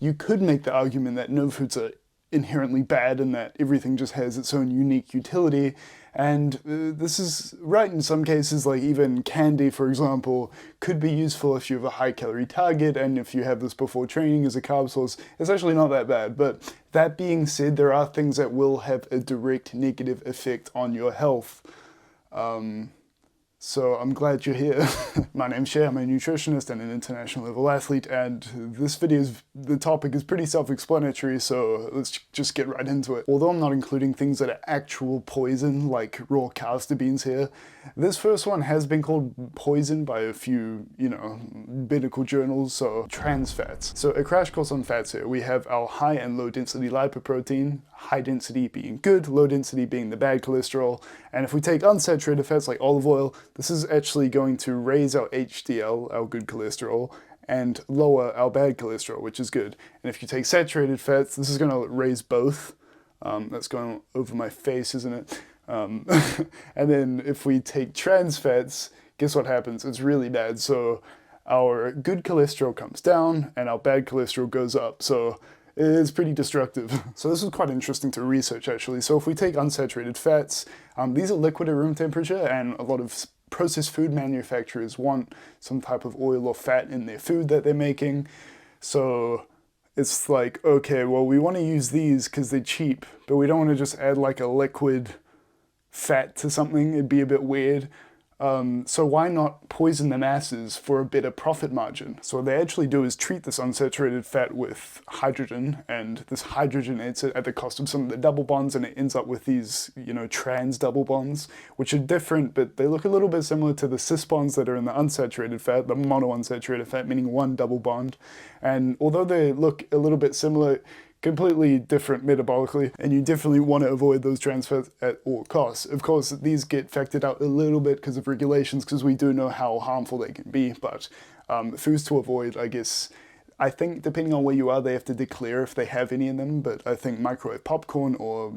You could make the argument that no foods are inherently bad and that everything just has its own unique utility. And this is right in some cases, like even candy, for example, could be useful if you have a high calorie target, and if you have this before training as a carb source, it's actually not that bad. But that being said, there are things that will have a direct negative effect on your health. So I'm glad you're here. My name's Shay, I'm a nutritionist and an international level athlete, and the topic is pretty self-explanatory, so let's just get right into it. Although I'm not including things that are actual poison, like raw castor beans here, this first one has been called poison by a few, medical journals, so trans fats. So a crash course on fats here. We have our high and low density lipoprotein, high density being good, low density being the bad cholesterol. And if we take unsaturated fats like olive oil, this is actually going to raise our HDL, our good cholesterol, and lower our bad cholesterol, which is good. And if you take saturated fats, this is going to raise both. That's going over my face, isn't it? And then if we take trans fats, guess what happens? It's really bad. So our good cholesterol comes down and our bad cholesterol goes up. So it's pretty destructive. So this is quite interesting to research actually. So if we take unsaturated fats, these are liquid at room temperature, and a lot of processed food manufacturers want some type of oil or fat in their food that they're making. So it's like, okay, well, we want to use these because they're cheap, but we don't want to just add like a liquid fat to something. It'd be a bit weird. So why not poison the masses for a better profit margin? So what they actually do is treat this unsaturated fat with hydrogen, and this hydrogenates it at the cost of some of the double bonds, and it ends up with these, trans double bonds, which are different, but they look a little bit similar to the cis bonds that are in the unsaturated fat, the monounsaturated fat, meaning one double bond. And although they look a little bit similar, completely different metabolically, and you definitely want to avoid those trans fats at all costs. Of course, these get factored out a little bit because of regulations, because we do know how harmful they can be, but foods to avoid, I guess. I think depending on where you are, they have to declare if they have any in them, but I think microwave popcorn or,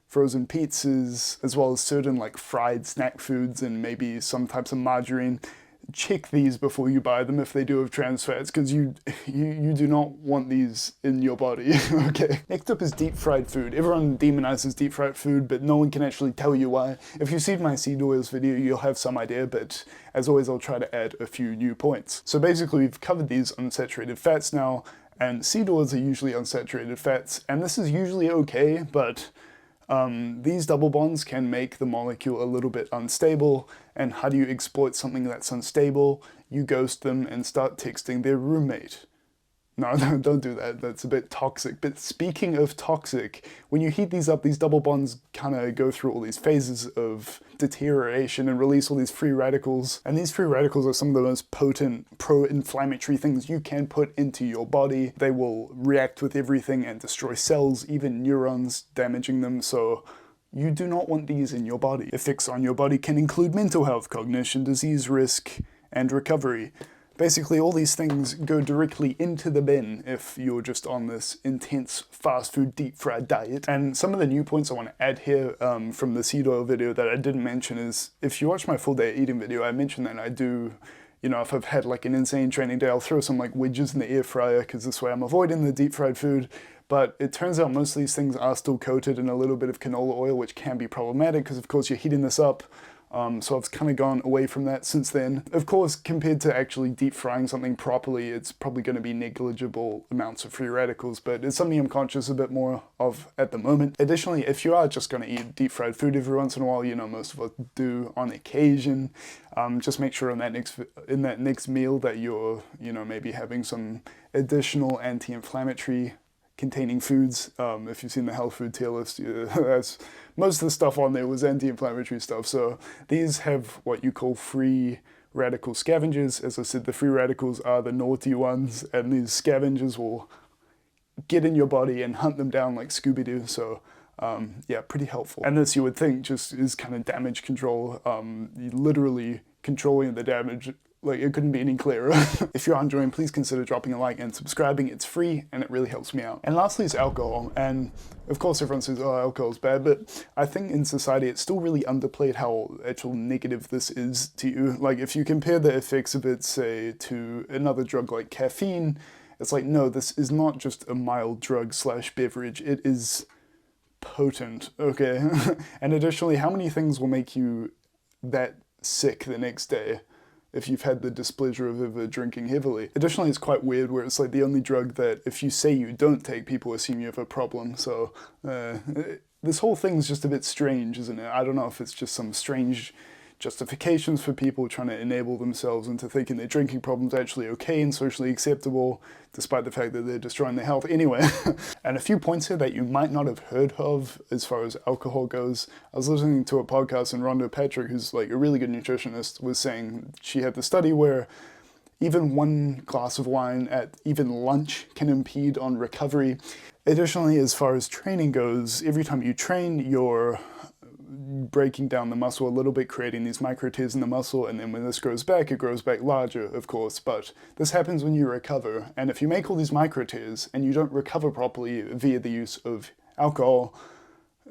frozen pizzas, as well as certain like fried snack foods and maybe some types of margarine, check these before you buy them if they do have trans fats, because you do not want these in your body. Okay. Next up is deep fried food. Everyone demonizes deep fried food, but no one can actually tell you why. If you've seen my seed oils video, you'll have some idea, but as always, I'll try to add a few new points. So basically, we've covered these unsaturated fats now, and seed oils are usually unsaturated fats, and this is usually okay, but these double bonds can make the molecule a little bit unstable. And how do you exploit something that's unstable? You ghost them and start texting their roommate. No, don't do that. That's a bit toxic. But speaking of toxic, when you heat these up, these double bonds kind of go through all these phases of deterioration and release all these free radicals. And these free radicals are some of the most potent pro-inflammatory things you can put into your body. They will react with everything and destroy cells, even neurons, damaging them. So you do not want these in your body. Effects on your body can include mental health, cognition, disease risk, and recovery. Basically, all these things go directly into the bin if you're just on this intense fast food deep fried diet. And some of the new points I want to add here from the seed oil video that I didn't mention is, if you watch my full day eating video, I mentioned that I do, if I've had like an insane training day, I'll throw some like wedges in the air fryer, because this way I'm avoiding the deep fried food. But it turns out most of these things are still coated in a little bit of canola oil, which can be problematic because of course you're heating this up. So I've kind of gone away from that since then. Of course, compared to actually deep frying something properly, it's probably going to be negligible amounts of free radicals, but it's something I'm conscious a bit more of at the moment. Additionally, if you are just going to eat deep fried food every once in a while, most of us do on occasion, just make sure in that next meal that you're, maybe having some additional anti-inflammatory containing foods. If you've seen the health food tier list, that's most of the stuff on there was anti-inflammatory stuff. So these have what you call free radical scavengers. As I said, the free radicals are the naughty ones, and these scavengers will get in your body and hunt them down like Scooby-Doo. So yeah, pretty helpful. And this, you would think, just is kind of damage control, literally controlling the damage. Like, it couldn't be any clearer. If you're enjoying, please consider dropping a like and subscribing. It's free and it really helps me out. And lastly is alcohol. And of course everyone says, oh, alcohol's bad, but I think in society it's still really underplayed how actual negative this is to you. Like, if you compare the effects of it, say, to another drug like caffeine, It's like, no, this is not just a mild drug slash beverage, it is potent, okay? And additionally, how many things will make you that sick the next day if you've had the displeasure of ever drinking heavily? Additionally, it's quite weird where it's like the only drug that if you say you don't take, people assume you have a problem. So this whole thing's just a bit strange, isn't it? I don't know if it's just some strange justifications for people trying to enable themselves into thinking their drinking problem's actually okay and socially acceptable, despite the fact that they're destroying their health anyway. And a few points here that you might not have heard of as far as alcohol goes. I was listening to a podcast and Rhonda Patrick, who's like a really good nutritionist, was saying she had the study where even one glass of wine at even lunch can impede on recovery. Additionally, as far as training goes, every time you train, you're breaking down the muscle a little bit, creating these micro tears in the muscle, and then when this grows back, it grows back larger, of course, but this happens when you recover, and if you make all these micro tears and you don't recover properly via the use of alcohol,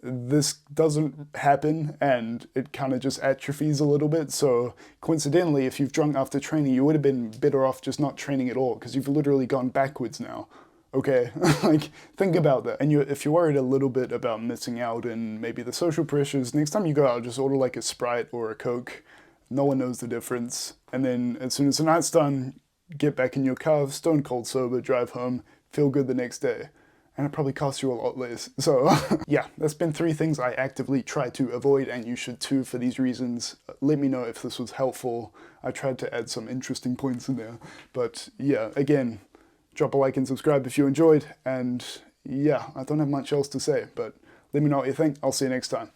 this doesn't happen and it kind of just atrophies a little bit. So coincidentally, if you've drunk after training, you would have been better off just not training at all, because you've literally gone backwards now. Okay, like, think about that. And if you're worried a little bit about missing out and maybe the social pressures, next time you go out, just order like a Sprite or a Coke. No one knows the difference. And then as soon as the night's done, get back in your car, stone cold sober, drive home, feel good the next day. And it probably costs you a lot less. So yeah, that's been 3 things I actively try to avoid, and you should too for these reasons. Let me know if this was helpful. I tried to add some interesting points in there. But yeah, again, drop a like and subscribe if you enjoyed, and yeah, I don't have much else to say, but let me know what you think. I'll see you next time.